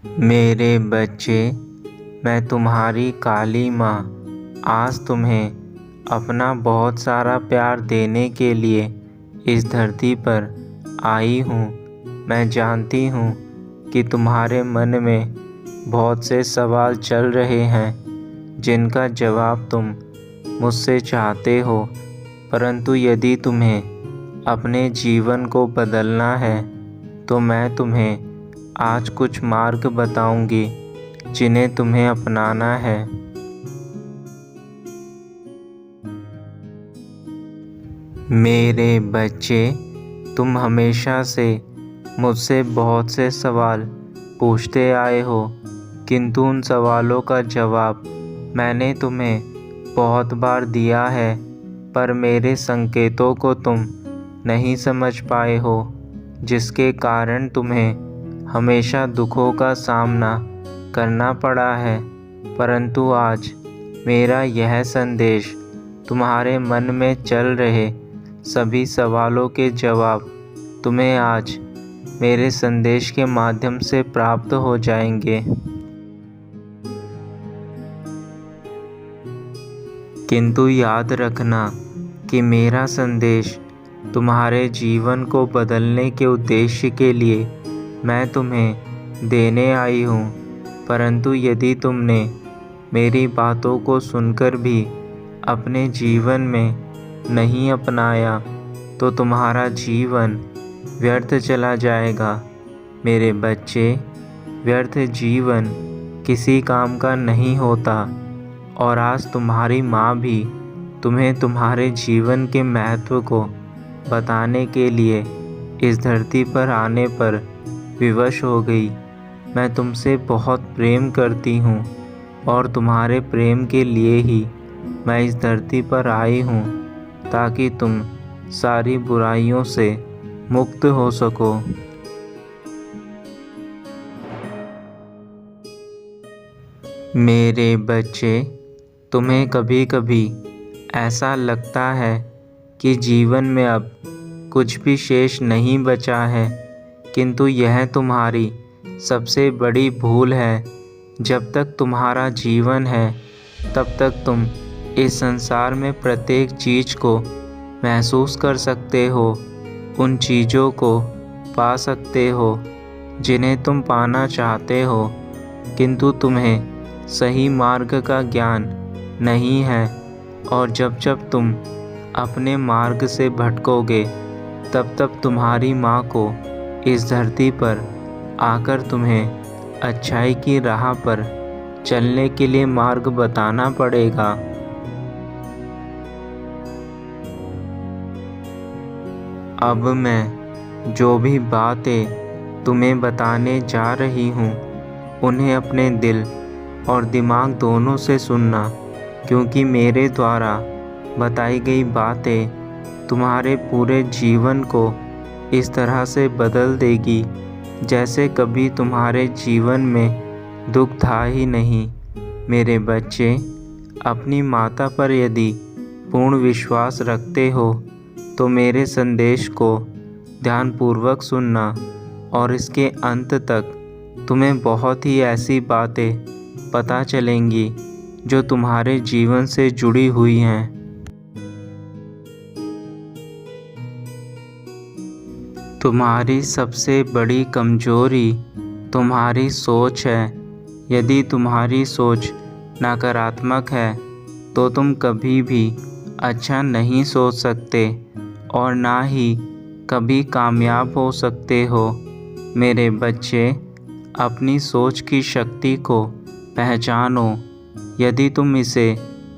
मेरे बच्चे, मैं तुम्हारी काली माँ आज तुम्हें अपना बहुत सारा प्यार देने के लिए इस धरती पर आई हूँ। मैं जानती हूँ कि तुम्हारे मन में बहुत से सवाल चल रहे हैं जिनका जवाब तुम मुझसे चाहते हो, परंतु यदि तुम्हें अपने जीवन को बदलना है तो मैं तुम्हें आज कुछ मार्ग बताऊंगी जिन्हें तुम्हें अपनाना है। मेरे बच्चे, तुम हमेशा से मुझसे बहुत से सवाल पूछते आए हो, किंतु उन सवालों का जवाब मैंने तुम्हें बहुत बार दिया है, पर मेरे संकेतों को तुम नहीं समझ पाए हो, जिसके कारण तुम्हें हमेशा दुखों का सामना करना पड़ा है। परंतु आज मेरा यह संदेश तुम्हारे मन में चल रहे सभी सवालों के जवाब तुम्हें आज मेरे संदेश के माध्यम से प्राप्त हो जाएंगे। किंतु याद रखना कि मेरा संदेश तुम्हारे जीवन को बदलने के उद्देश्य के लिए मैं तुम्हें देने आई हूँ। परंतु यदि तुमने मेरी बातों को सुनकर भी अपने जीवन में नहीं अपनाया तो तुम्हारा जीवन व्यर्थ चला जाएगा। मेरे बच्चे, व्यर्थ जीवन किसी काम का नहीं होता, और आज तुम्हारी माँ भी तुम्हें तुम्हारे जीवन के महत्व को बताने के लिए इस धरती पर आने पर विवश हो गई। मैं तुमसे बहुत प्रेम करती हूँ और तुम्हारे प्रेम के लिए ही मैं इस धरती पर आई हूँ, ताकि तुम सारी बुराइयों से मुक्त हो सको। मेरे बच्चे, तुम्हें कभी कभी ऐसा लगता है कि जीवन में अब कुछ भी शेष नहीं बचा है, किंतु यह तुम्हारी सबसे बड़ी भूल है। जब तक तुम्हारा जीवन है तब तक तुम इस संसार में प्रत्येक चीज़ को महसूस कर सकते हो, उन चीज़ों को पा सकते हो जिन्हें तुम पाना चाहते हो, किंतु तुम्हें सही मार्ग का ज्ञान नहीं है। और जब जब तुम अपने मार्ग से भटकोगे तब तब तुम्हारी माँ को इस धरती पर आकर तुम्हें अच्छाई की राह पर चलने के लिए मार्ग बताना पड़ेगा। अब मैं जो भी बातें तुम्हें बताने जा रही हूँ उन्हें अपने दिल और दिमाग दोनों से सुनना, क्योंकि मेरे द्वारा बताई गई बातें तुम्हारे पूरे जीवन को इस तरह से बदल देगी जैसे कभी तुम्हारे जीवन में दुख था ही नहीं। मेरे बच्चे, अपनी माता पर यदि पूर्ण विश्वास रखते हो तो मेरे संदेश को ध्यानपूर्वक सुनना, और इसके अंत तक तुम्हें बहुत ही ऐसी बातें पता चलेंगी जो तुम्हारे जीवन से जुड़ी हुई हैं। तुम्हारी सबसे बड़ी कमजोरी तुम्हारी सोच है। यदि तुम्हारी सोच नकारात्मक है तो तुम कभी भी अच्छा नहीं सोच सकते और ना ही कभी कामयाब हो सकते हो। मेरे बच्चे, अपनी सोच की शक्ति को पहचानो। यदि तुम इसे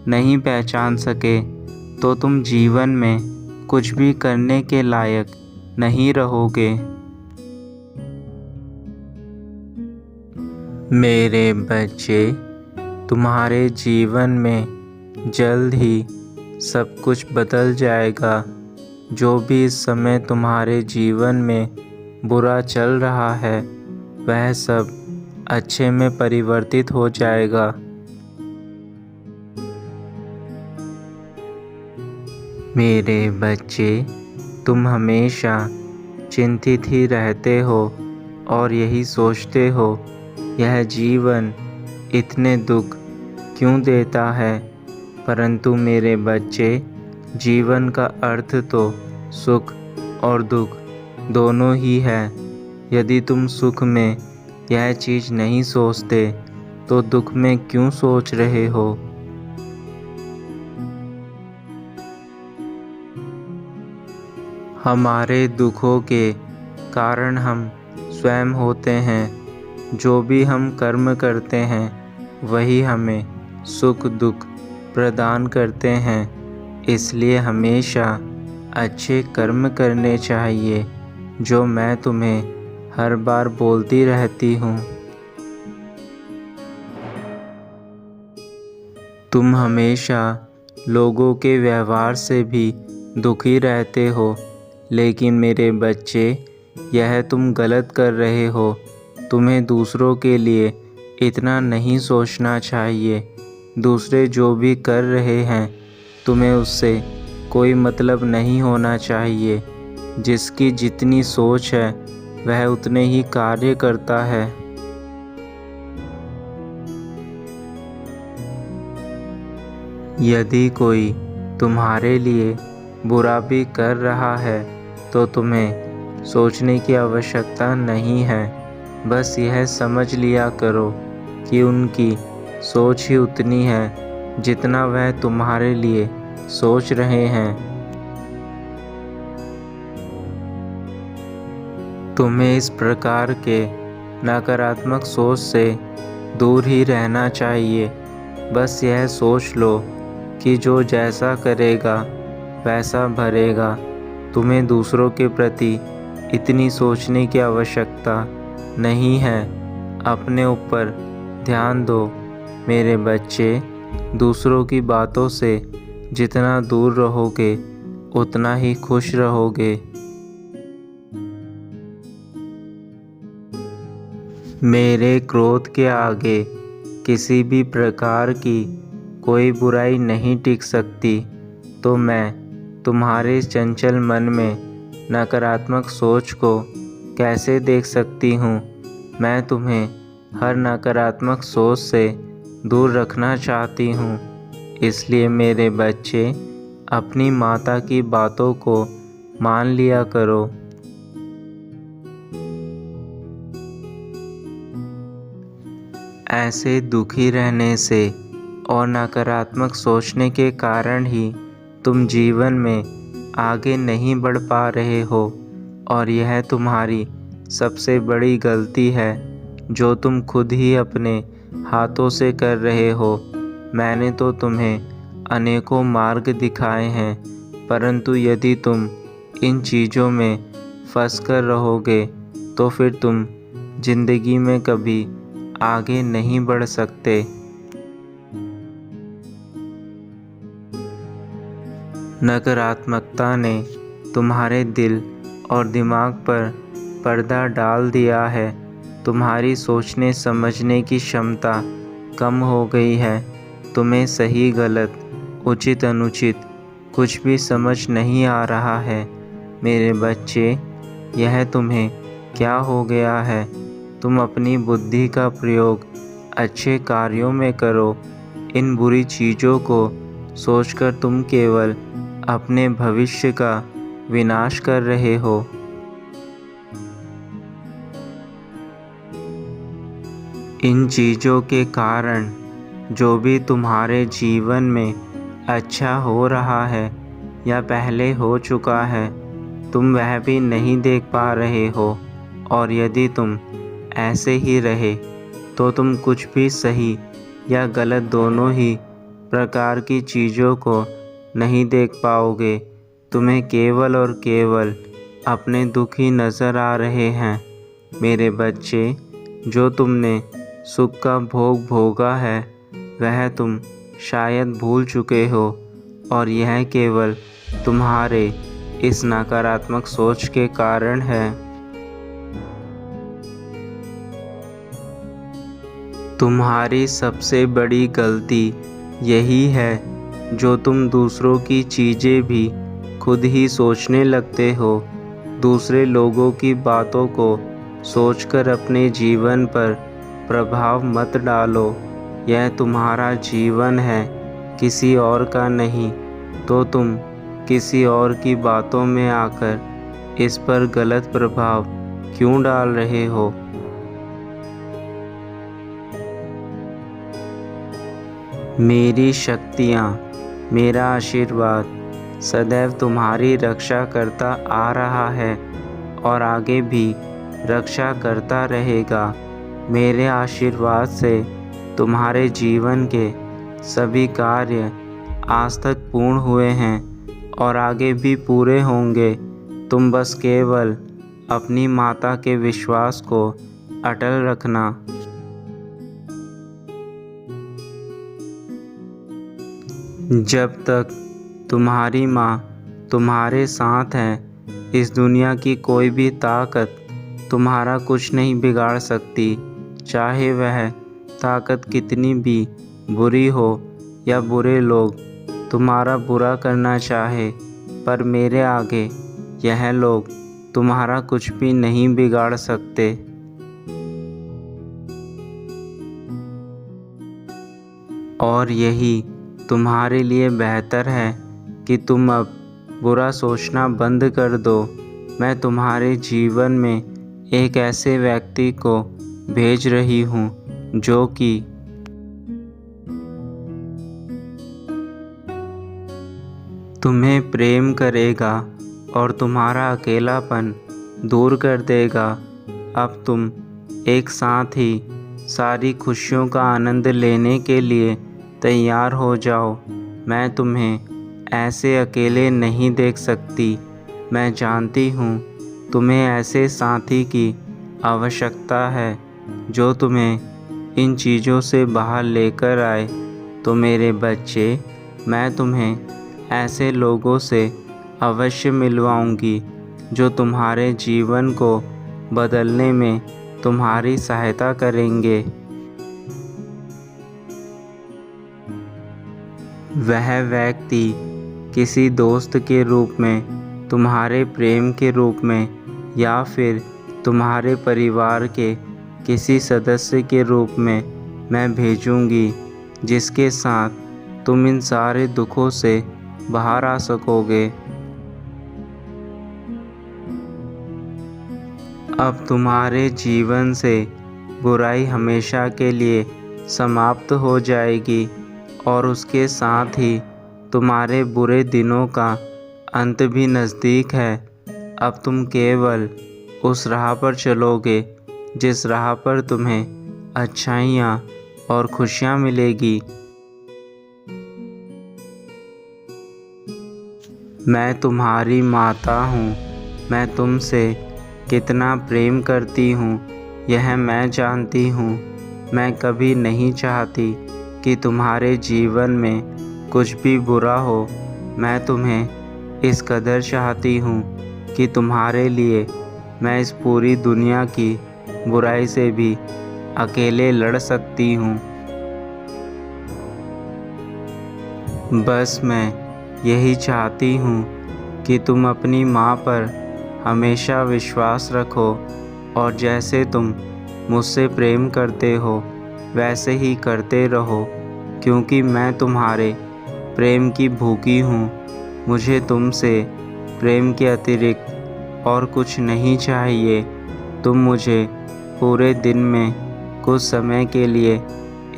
नहीं पहचान सके तो तुम जीवन में कुछ भी करने के लायक नहीं रहोगे। मेरे बच्चे, तुम्हारे जीवन में जल्द ही सब कुछ बदल जाएगा। जो भी इस समय तुम्हारे जीवन में बुरा चल रहा है वह सब अच्छे में परिवर्तित हो जाएगा। मेरे बच्चे, तुम हमेशा चिंतित ही रहते हो और यही सोचते हो यह जीवन इतने दुख क्यों देता है? परंतु मेरे बच्चे, जीवन का अर्थ तो सुख और दुख दोनों ही है। यदि तुम सुख में यह चीज़ नहीं सोचते तो दुख में क्यों सोच रहे हो? हमारे दुखों के कारण हम स्वयं होते हैं। जो भी हम कर्म करते हैं वही हमें सुख दुख प्रदान करते हैं। इसलिए हमेशा अच्छे कर्म करने चाहिए, जो मैं तुम्हें हर बार बोलती रहती हूँ। तुम हमेशा लोगों के व्यवहार से भी दुखी रहते हो, लेकिन मेरे बच्चे, यह तुम गलत कर रहे हो। तुम्हें दूसरों के लिए इतना नहीं सोचना चाहिए। दूसरे जो भी कर रहे हैं तुम्हें उससे कोई मतलब नहीं होना चाहिए। जिसकी जितनी सोच है वह उतने ही कार्य करता है। यदि कोई तुम्हारे लिए बुरा भी कर रहा है तो तुम्हें सोचने की आवश्यकता नहीं है। बस यह समझ लिया करो कि उनकी सोच ही उतनी है जितना वह तुम्हारे लिए सोच रहे हैं। तुम्हें इस प्रकार के नकारात्मक सोच से दूर ही रहना चाहिए। बस यह सोच लो कि जो जैसा करेगा वैसा भरेगा। तुम्हें दूसरों के प्रति इतनी सोचने की आवश्यकता नहीं है। अपने ऊपर ध्यान दो मेरे बच्चे। दूसरों की बातों से जितना दूर रहोगे उतना ही खुश रहोगे। मेरे क्रोध के आगे किसी भी प्रकार की कोई बुराई नहीं टिक सकती। तो मैं तुम्हारे इस चंचल मन में नकारात्मक सोच को कैसे देख सकती हूँ? मैं तुम्हें हर नकारात्मक सोच से दूर रखना चाहती हूँ। इसलिए मेरे बच्चे, अपनी माता की बातों को मान लिया करो। ऐसे दुखी रहने से और नकारात्मक सोचने के कारण ही तुम जीवन में आगे नहीं बढ़ पा रहे हो, और यह तुम्हारी सबसे बड़ी गलती है जो तुम खुद ही अपने हाथों से कर रहे हो। मैंने तो तुम्हें अनेकों मार्ग दिखाए हैं, परंतु यदि तुम इन चीज़ों में फंस कर रहोगे तो फिर तुम जिंदगी में कभी आगे नहीं बढ़ सकते। नकारात्मकता ने तुम्हारे दिल और दिमाग पर पर्दा डाल दिया है। तुम्हारी सोचने समझने की क्षमता कम हो गई है। तुम्हें सही गलत, उचित अनुचित कुछ भी समझ नहीं आ रहा है। मेरे बच्चे, यह तुम्हें क्या हो गया है? तुम अपनी बुद्धि का प्रयोग अच्छे कार्यों में करो। इन बुरी चीज़ों को सोचकर तुम केवल अपने भविष्य का विनाश कर रहे हो। इन चीज़ों के कारण जो भी तुम्हारे जीवन में अच्छा हो रहा है या पहले हो चुका है, तुम वह भी नहीं देख पा रहे हो। और यदि तुम ऐसे ही रहे तो तुम कुछ भी सही या गलत दोनों ही प्रकार की चीज़ों को नहीं देख पाओगे। तुम्हें केवल और केवल अपने दुख ही नज़र आ रहे हैं। मेरे बच्चे, जो तुमने सुख का भोग भोगा है वह तुम शायद भूल चुके हो, और यह केवल तुम्हारे इस नकारात्मक सोच के कारण है। तुम्हारी सबसे बड़ी गलती यही है जो तुम दूसरों की चीज़ें भी खुद ही सोचने लगते हो। दूसरे लोगों की बातों को सोचकर अपने जीवन पर प्रभाव मत डालो। यह तुम्हारा जीवन है, किसी और का नहीं। तो तुम किसी और की बातों में आकर इस पर गलत प्रभाव क्यों डाल रहे हो? मेरी शक्तियाँ, मेरा आशीर्वाद सदैव तुम्हारी रक्षा करता आ रहा है और आगे भी रक्षा करता रहेगा। मेरे आशीर्वाद से तुम्हारे जीवन के सभी कार्य आज तक पूर्ण हुए हैं और आगे भी पूरे होंगे। तुम बस केवल अपनी माता के विश्वास को अटल रखना। जब तक तुम्हारी माँ तुम्हारे साथ है, इस दुनिया की कोई भी ताकत तुम्हारा कुछ नहीं बिगाड़ सकती। चाहे वह ताकत कितनी भी बुरी हो या बुरे लोग तुम्हारा बुरा करना चाहे, पर मेरे आगे यह लोग तुम्हारा कुछ भी नहीं बिगाड़ सकते। और यही तुम्हारे लिए बेहतर है कि तुम अब बुरा सोचना बंद कर दो। मैं तुम्हारे जीवन में एक ऐसे व्यक्ति को भेज रही हूँ जो कि तुम्हें प्रेम करेगा और तुम्हारा अकेलापन दूर कर देगा। अब तुम एक साथ ही सारी खुशियों का आनंद लेने के लिए तैयार हो जाओ। मैं तुम्हें ऐसे अकेले नहीं देख सकती। मैं जानती हूँ तुम्हें ऐसे साथी की आवश्यकता है जो तुम्हें इन चीज़ों से बाहर लेकर आए। तो मेरे बच्चे, मैं तुम्हें ऐसे लोगों से अवश्य मिलवाऊंगी जो तुम्हारे जीवन को बदलने में तुम्हारी सहायता करेंगे। वह व्यक्ति किसी दोस्त के रूप में, तुम्हारे प्रेम के रूप में, या फिर तुम्हारे परिवार के किसी सदस्य के रूप में मैं भेजूंगी, जिसके साथ तुम इन सारे दुखों से बाहर आ सकोगे। अब तुम्हारे जीवन से बुराई हमेशा के लिए समाप्त हो जाएगी और उसके साथ ही तुम्हारे बुरे दिनों का अंत भी नज़दीक है। अब तुम केवल उस राह पर चलोगे जिस राह पर तुम्हें अच्छाइयाँ और खुशियाँ मिलेगी। मैं तुम्हारी माता हूँ। मैं तुमसे कितना प्रेम करती हूँ यह मैं जानती हूँ। मैं कभी नहीं चाहती कि तुम्हारे जीवन में कुछ भी बुरा हो। मैं तुम्हें इस कदर चाहती हूँ कि तुम्हारे लिए मैं इस पूरी दुनिया की बुराई से भी अकेले लड़ सकती हूँ। बस मैं यही चाहती हूँ कि तुम अपनी माँ पर हमेशा विश्वास रखो और जैसे तुम मुझसे प्रेम करते हो वैसे ही करते रहो, क्योंकि मैं तुम्हारे प्रेम की भूखी हूँ। मुझे तुमसे प्रेम के अतिरिक्त और कुछ नहीं चाहिए। तुम मुझे पूरे दिन में कुछ समय के लिए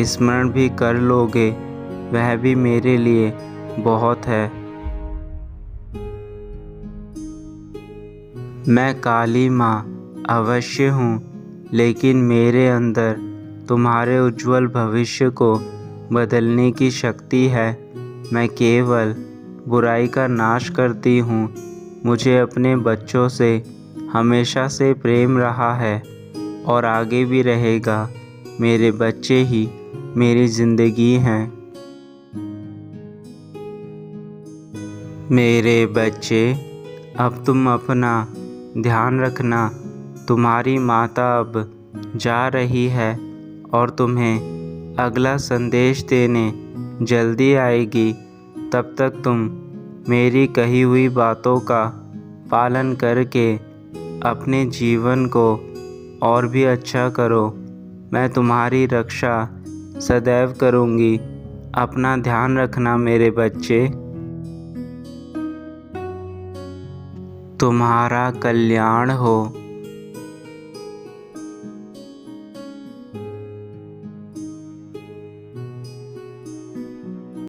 स्मरण भी कर लोगे, वह भी मेरे लिए बहुत है। मैं काली माँ अवश्य हूँ, लेकिन मेरे अंदर तुम्हारे उज्जवल भविष्य को बदलने की शक्ति है। मैं केवल बुराई का नाश करती हूँ। मुझे अपने बच्चों से हमेशा से प्रेम रहा है और आगे भी रहेगा। मेरे बच्चे ही मेरी ज़िंदगी हैं। मेरे बच्चे, अब तुम अपना ध्यान रखना। तुम्हारी माता अब जा रही है और तुम्हें अगला संदेश देने जल्दी आएगी। तब तक तुम मेरी कही हुई बातों का पालन करके अपने जीवन को और भी अच्छा करो। मैं तुम्हारी रक्षा सदैव करूँगी। अपना ध्यान रखना मेरे बच्चे। तुम्हारा कल्याण हो।